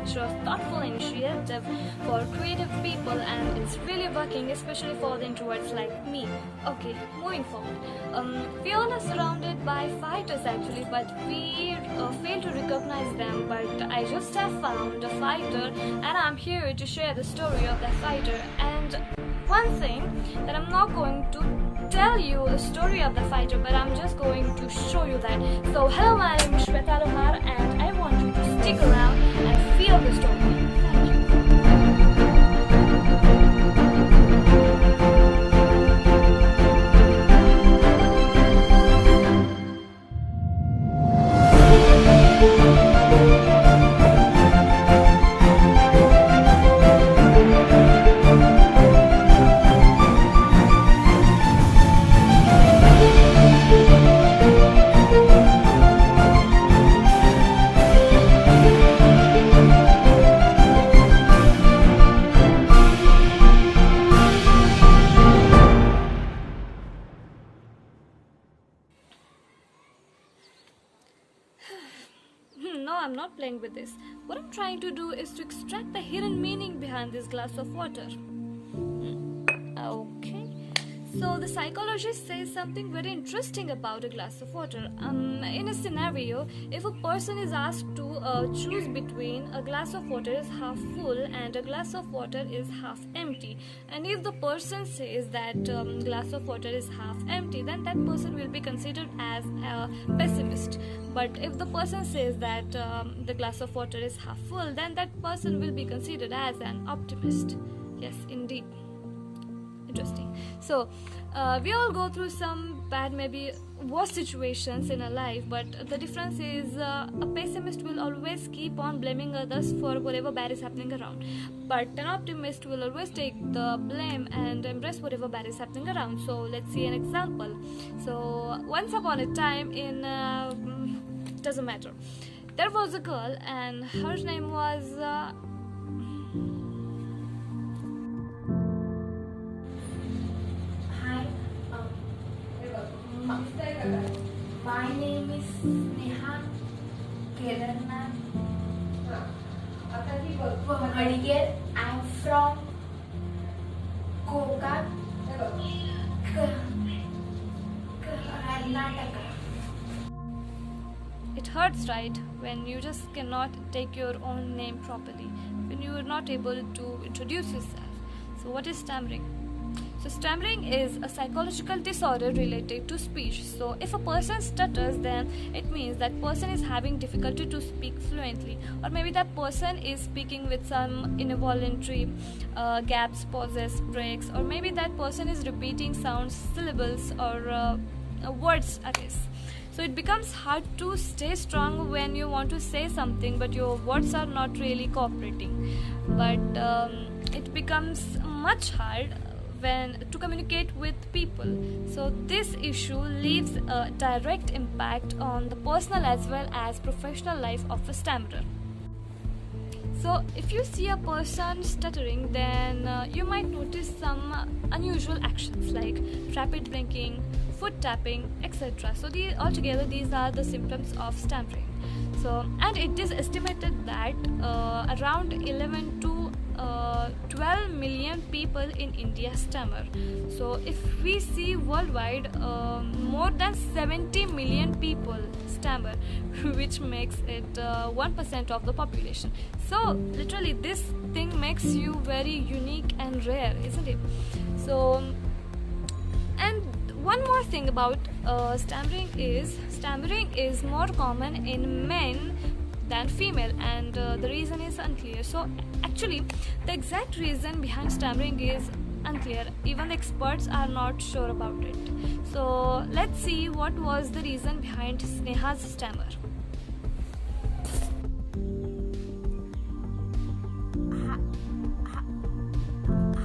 such a thoughtful initiative for creative people, and it's really working, especially for the introverts like me. Okay, moving forward. We all are surrounded by fighters actually, but we fail to recognize them. But I just have found a fighter, and I'm here to share the story of that fighter. And one thing that I'm not going to tell you the story of the fighter, but I'm just going to show you that. So hello, my name is Shweta Lohar, and I want you to stick around and feel the story. Thank you. No, I'm not playing with this. What I'm trying to do is to extract the hidden meaning behind this glass of water. Okay. So the psychologist says something very interesting about a glass of water. In a scenario, if a person is asked to choose between a glass of water is half full and a glass of water is half empty, and if the person says that glass of water is half empty, then that person will be considered as a pessimist. But if the person says that the glass of water is half full, then that person will be considered as an optimist. Yes, indeed. Interesting. So we all go through some bad, maybe worse situations in our life, but the difference is a pessimist will always keep on blaming others for whatever bad is happening around, but an optimist will always take the blame and embrace whatever bad is happening around. So let's see an example. So once upon a time in doesn't matter, there was a girl and her name was My name is Neha Kedarnath Vadiger. I am from Koka, Karnataka. it hurts, right, when you just cannot take your own name properly, when you are not able to introduce yourself. So what is stammering? So stammering is a psychological disorder related to speech. So if a person stutters, then it means that person is having difficulty to speak fluently, or maybe that person is speaking with some involuntary gaps, pauses, breaks, or maybe that person is repeating sounds, syllables, or words, I guess. So it becomes hard to stay strong when you want to say something, but your words are not really cooperating. But it becomes much hard when to communicate with people. So this issue leaves a direct impact on the personal as well as professional life of a stammerer. So if you see a person stuttering, then you might notice some unusual actions like rapid blinking, foot tapping, etc. So altogether these are the symptoms of stammering. So, and it is estimated that around 11 to 12 million people in India stammer. So if we see worldwide, more than 70 million people stammer, which makes it 1% of the population. So literally this thing makes you very unique and rare, isn't it? So, and one more thing about stammering is more common in men than female, and the reason is unclear. So actually the exact reason behind stammering is unclear. Even the experts are not sure about it. So let's see what was the reason behind Sneha's stammer.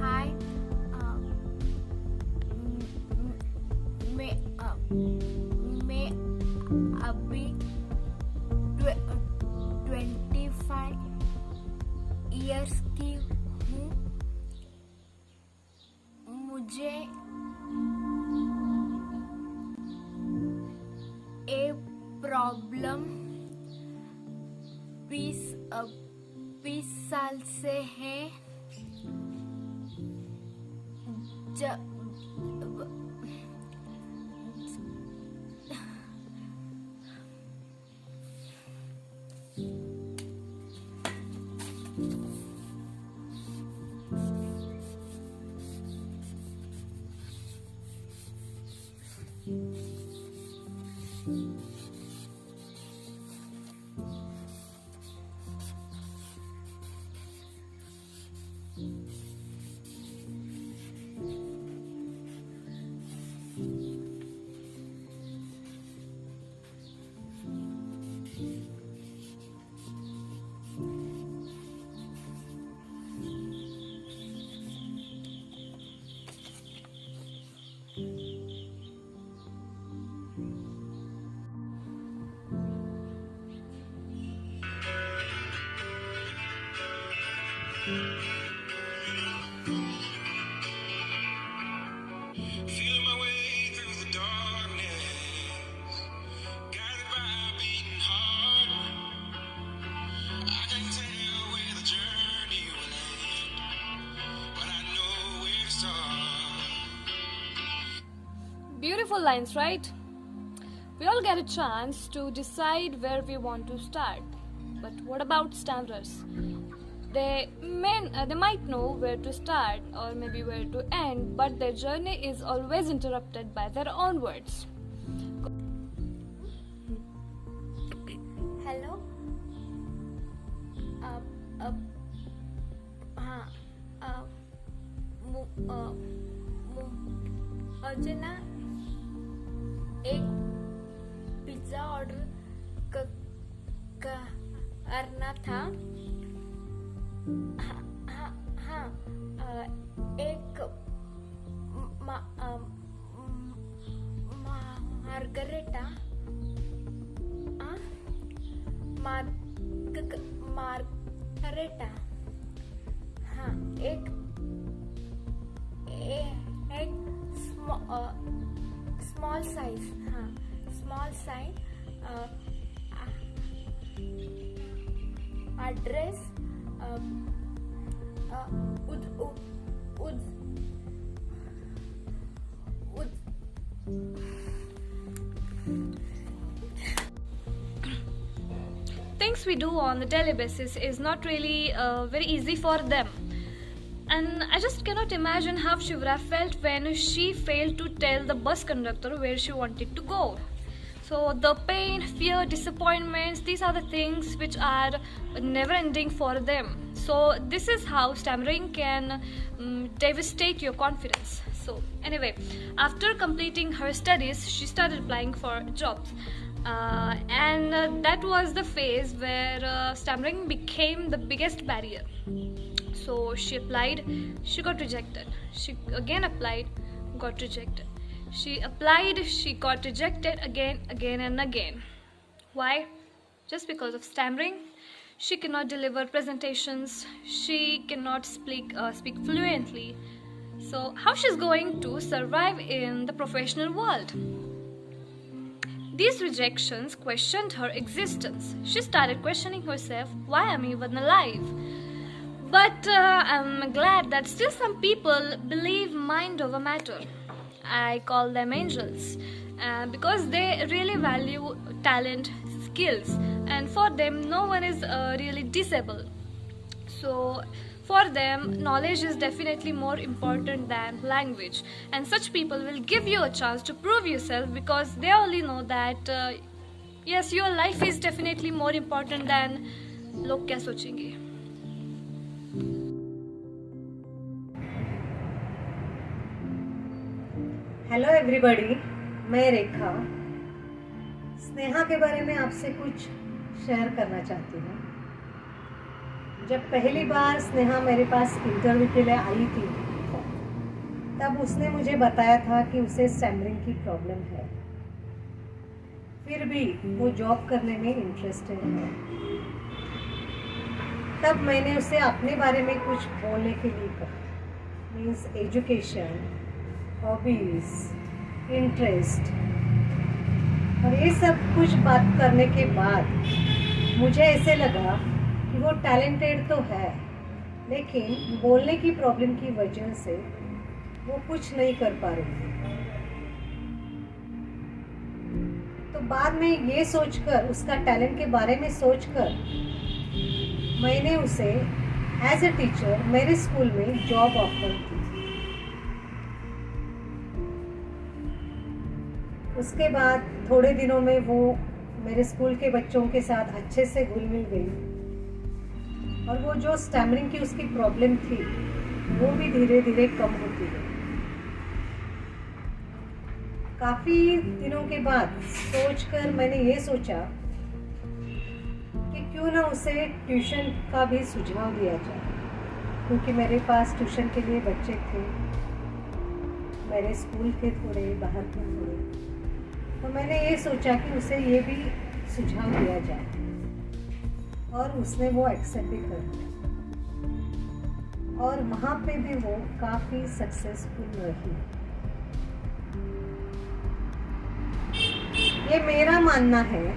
Hi, मैं अभी 25 years की हूँ. मुझे a problem 20 साल से हैं। Feeling my way through the darkness, guided by a beating heart. I can't tell where the journey will end, but I know where to start. Beautiful lines, right? We all get a chance to decide where we want to start. But what about stammerers? They might know where to start or maybe where to end, but their journey is always interrupted by their own words. Hello. मुझे ना एक pizza order करना था। हाँ, एक margarita, margarita, हाँ, एक small size, हाँ, small size, address Things we do on the daily basis is not really very easy for them. And I just cannot imagine how she would have felt when she failed to tell the bus conductor where she wanted to go. So the pain, fear, disappointments, these are the things which are never ending for them. So this is how stammering can devastate your confidence. So anyway, after completing her studies, she started applying for jobs. And that was the phase where stammering became the biggest barrier. So she applied, she got rejected. She again applied, got rejected. She applied, she got rejected again and again. Why? Just because of stammering. She cannot deliver presentations. She cannot speak fluently. So how she's going to survive in the professional world? These rejections questioned her existence. She started questioning herself, why am I even alive? But I'm glad that still some people believe mind over matter. I call them angels because they really value talent, skills, and for them no one is really disabled. So for them knowledge is definitely more important than language, and such people will give you a chance to prove yourself because they only know that yes, your life is definitely more important than log kya sochenge. Hello everybody, मैं रेखा स्नेहा के बारे में आपसे कुछ share करना चाहती हूँ। जब पहली बार स्नेहा मेरे पास इंटरव्यू के लिए आई थी तब उसने मुझे बताया था कि उसे स्टैमरिंग की प्रॉब्लम है, फिर भी वो जॉब करने में इंटरेस्टेड है। तब मैंने उसे अपने बारे में कुछ बोलने के लिए कहा, मीन्स एजुकेशन, हॉबीज, इंटरेस्ट, और ये सब कुछ बात करने के बाद मुझे ऐसे लगा कि वो टैलेंटेड तो है, लेकिन बोलने की प्रॉब्लम की वजह से वो कुछ नहीं कर पा रही थी। तो बाद में ये सोचकर, उसका टैलेंट के बारे में सोचकर, मैंने उसे एज ए टीचर मेरे स्कूल में जॉब ऑफर की। उसके बाद थोड़े दिनों में वो मेरे स्कूल के बच्चों के साथ अच्छे से घुल मिल गई और वो जो स्टैमरिंग की उसकी प्रॉब्लम थी वो भी धीरे धीरे कम होती गई। काफ़ी दिनों के बाद सोचकर मैंने ये सोचा कि क्यों ना उसे ट्यूशन का भी सुझाव दिया जाए, क्योंकि मेरे पास ट्यूशन के लिए बच्चे थे, मेरे स्कूल थे थोड़े, बाहर थे थोड़े। तो मैंने ये सोचा कि उसे ये भी सुझाव दिया जाए और उसने वो एक्सेप्ट भी कर लिया और वहाँ पे भी वो काफ़ी सक्सेसफुल रही। ये मेरा मानना है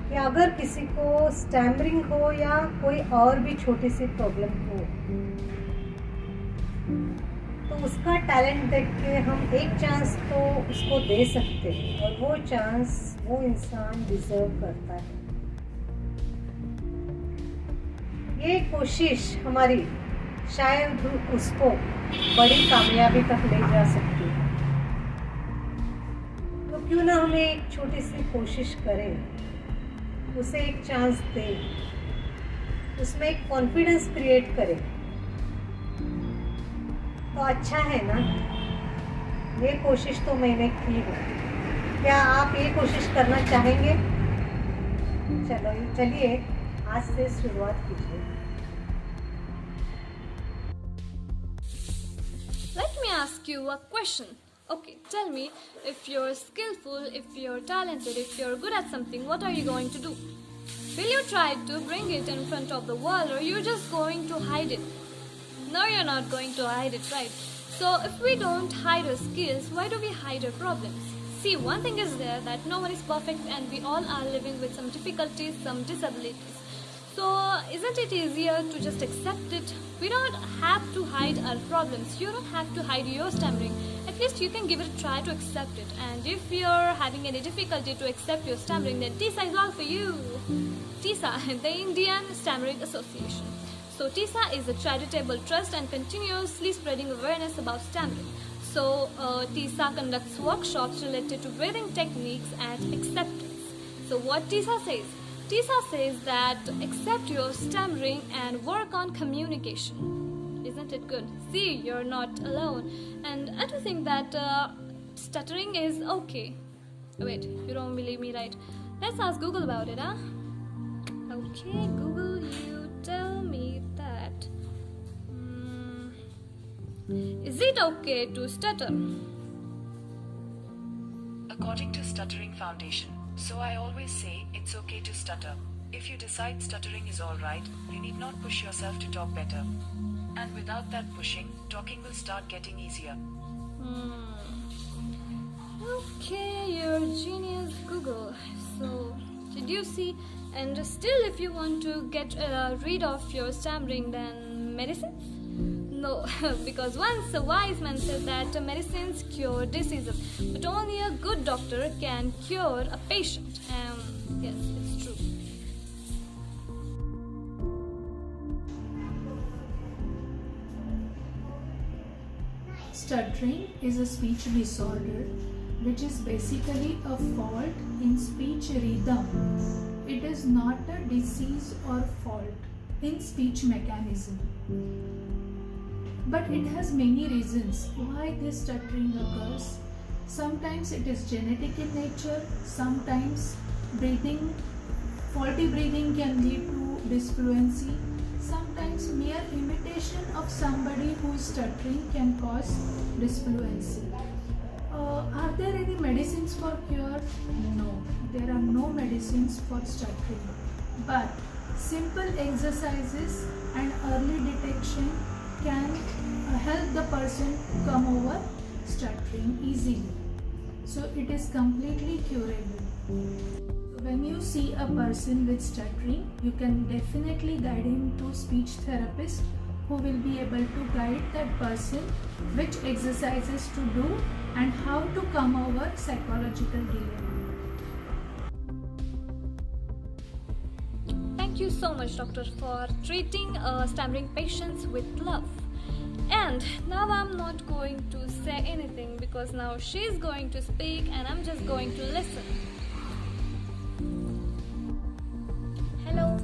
कि अगर किसी को स्टैमरिंग हो या कोई और भी छोटी सी प्रॉब्लम हो तो उसका टैलेंट देख के हम एक चांस तो उसको दे सकते हैं और वो चांस वो इंसान डिजर्व करता है। ये कोशिश हमारी शायद उसको बड़ी कामयाबी तक ले जा सकती है। तो क्यों ना हमें एक छोटी सी कोशिश करें, उसे एक चांस दें, उसमें एक कॉन्फिडेंस क्रिएट करें, तो अच्छा है ना। ये कोशिश तो मैंने की है। क्या आप ये कोशिश करना चाहेंगे? चलिए आज से शुरुआत कीजिए। Let me ask you a question. Okay, tell me, if you're skillful, if you're talented, if you're good at something, what are you going to do? Will you try to bring it in front of the world, or you're just going to hide it? No, you're not going to hide it, right? So if we don't hide our skills, why do we hide our problems? See, one thing is there, that no one is perfect and we all are living with some difficulties, some disabilities. So isn't it easier to just accept it? We don't have to hide our problems. You don't have to hide your stammering. At least you can give it a try to accept it. And if you're having any difficulty to accept your stammering, then TISA is all for you. TISA, the Indian Stammering Association. So TISA is a charitable trust and continuously spreading awareness about stammering. So TISA conducts workshops related to breathing techniques and acceptance. So what TISA says? TISA says that accept your stammering and work on communication. Isn't it good? See, you're not alone. And I do think that stuttering is okay. Wait, you don't believe me, right? Let's ask Google about it, huh? Okay, Google, you tell me that. Is it okay to stutter? According to Stuttering Foundation, so I always say it's okay to stutter. If you decide stuttering is alright, you need not push yourself to talk better. And without that pushing, talking will start getting easier. Okay, you're a genius, Google. So, did you see? And still, if you want to get rid of your stammering, then medicines? No, because once a wise man said that medicines cure diseases, but only a good doctor can cure a patient. Yes, it's true. Stuttering is a speech disorder which is basically a fault in speech rhythm. It is not a disease or fault in speech mechanism. But it has many reasons why this stuttering occurs. Sometimes it is genetic in nature, sometimes faulty breathing can lead to disfluency, sometimes mere imitation of somebody who is stuttering can cause disfluency. Are there any medicines for cure? No, there are no medicines for stuttering. But simple exercises and early detection can help the person come over stuttering easily. So it is completely curable. when you see a person with stuttering, you can definitely guide him to speech therapist who will be able to guide that person which exercises to do and how to come over psychological dilemma. Thank you so much, doctor, for treating stammering patients with love. And now I'm not going to say anything because now she's going to speak and I'm just going to listen. Hello,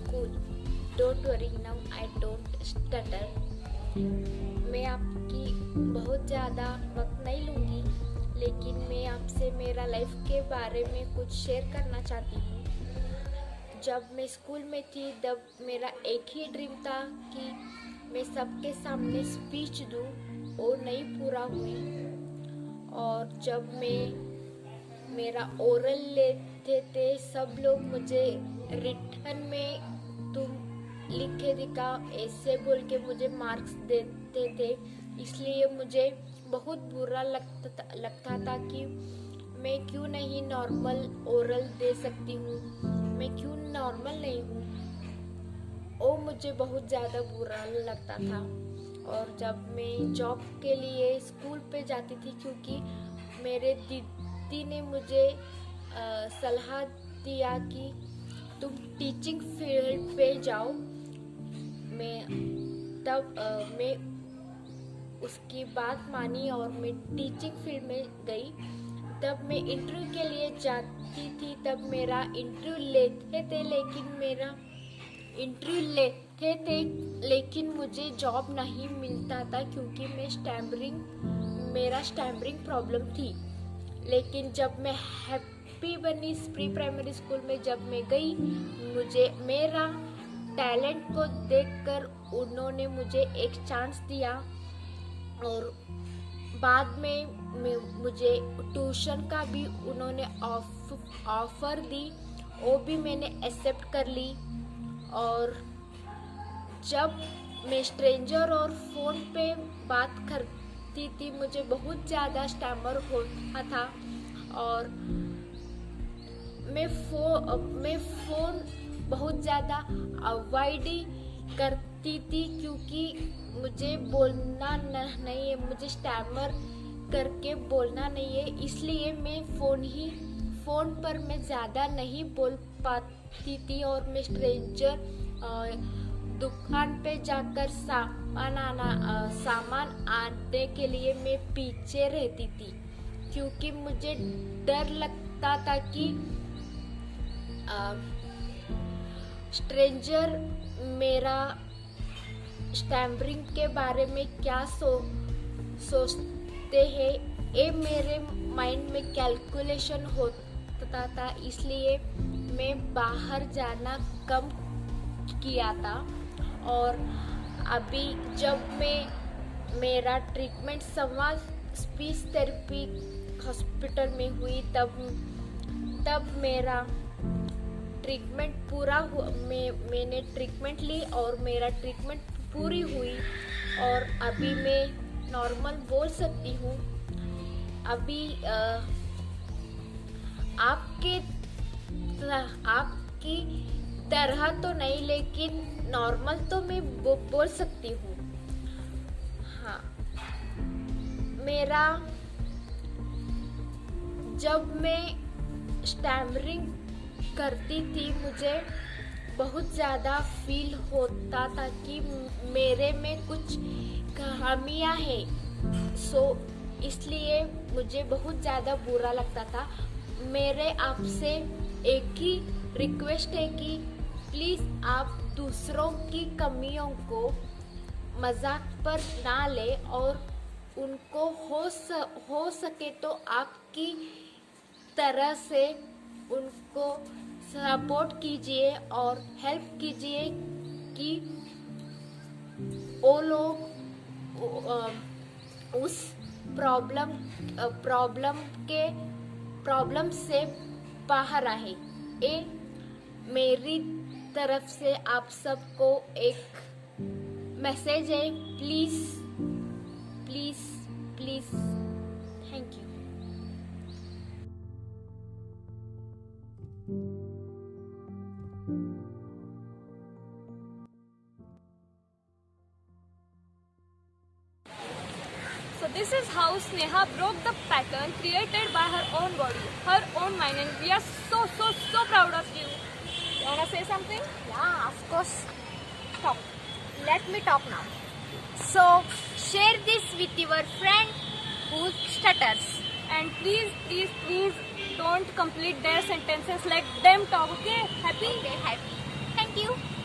cool. Don't worry, now I don't stutter. मैं आपकी बहुत ज़्यादा वक्त नहीं लूँगी, लेकिन मैं आपसे मेरा लाइफ के बारे में कुछ शेयर करना चाहती हूँ। जब मैं स्कूल में थी तब मेरा एक ही ड्रीम था कि मैं सबके सामने स्पीच दूँ, और नहीं पूरा हुई। और जब मैं मेरा ओरल लेते थे सब लोग मुझे रिटर्न में तुम लिख के दिखा ऐसे बोल के मुझे मार्क्स देते थे। इसलिए मुझे बहुत बुरा लगता था कि मैं क्यों नहीं नॉर्मल ओरल दे सकती हूँ, मैं क्यों नॉर्मल नहीं हूँ। वो मुझे बहुत ज़्यादा बुरा लगता था। और जब मैं जॉब के लिए स्कूल पे जाती थी, क्योंकि मेरे दीदी ने मुझे सलाह दिया कि तुम टीचिंग फील्ड पे जाओ, मैं उसकी बात मानी और मैं टीचिंग फील्ड में गई। तब मैं इंटरव्यू के लिए जाती थी, तब मेरा इंटरव्यू लेते लेकिन मुझे जॉब नहीं मिलता था, क्योंकि मेरा स्टैमरिंग प्रॉब्लम थी। लेकिन जब मैं हैप्पी बनी प्री प्राइमरी स्कूल में जब मैं गई, मुझे मेरा टैलेंट को देखकर उन्होंने मुझे एक चांस दिया। और बाद में मुझे ट्यूशन का भी उन्होंने ऑफर दी, वो भी मैंने एक्सेप्ट कर ली। और जब मैं स्ट्रेंजर और फ़ोन पे बात करती थी, मुझे बहुत ज़्यादा स्टैमर होता था। और मैं फ़ोन बहुत ज़्यादा अवॉइड ही करती थी, क्योंकि मुझे बोलना नहीं है, मुझे स्टैमर करके बोलना नहीं है। इसलिए मैं फ़ोन पर मैं ज़्यादा नहीं बोल पाती थी। और मैं स्ट्रेंजर दुकान पे जाकर सामान आने के लिए मैं पीछे रहती थी, क्योंकि मुझे डर लगता था कि स्ट्रेंजर मेरा स्टैमरिंग के बारे में क्या सोचते हैं। ये मेरे माइंड में कैलकुलेशन होता था, इसलिए मैं बाहर जाना कम किया था। और अभी जब मेरा ट्रीटमेंट संवाद स्पीच थेरेपी हॉस्पिटल में हुई, तब मेरा ट्रीटमेंट पूरा हुआ। मैंने ट्रीटमेंट ली और मेरा ट्रीटमेंट पूरी हुई, और अभी मैं नॉर्मल बोल सकती हूँ। अभी आपकी तरह तो नहीं, लेकिन नॉर्मल तो मैं बोल सकती हूँ। हाँ, जब मैं स्टैमरिंग करती थी, मुझे बहुत ज़्यादा फील होता था कि मेरे में कुछ खामियां हैं। इसलिए मुझे बहुत ज़्यादा बुरा लगता था। मेरे आपसे एक ही रिक्वेस्ट है कि प्लीज़ आप दूसरों की कमियों को मजाक पर ना ले, और उनको हो सके तो आपकी तरह से उनको सपोर्ट कीजिए और हेल्प कीजिए कि वो लोग उस प्रॉब्लम से बाहर आए। ये मेरी तरफ से आप सबको एक मैसेज है। Please please please, thank you. This is how Sneha broke the pattern created by her own body, her own mind, and we are so proud of you. You wanna say something? Yeah, of course. Stop. Let me talk now. So, share this with your friend who stutters. And please don't complete their sentences like them talk, okay? Happy? Okay, happy. Thank you.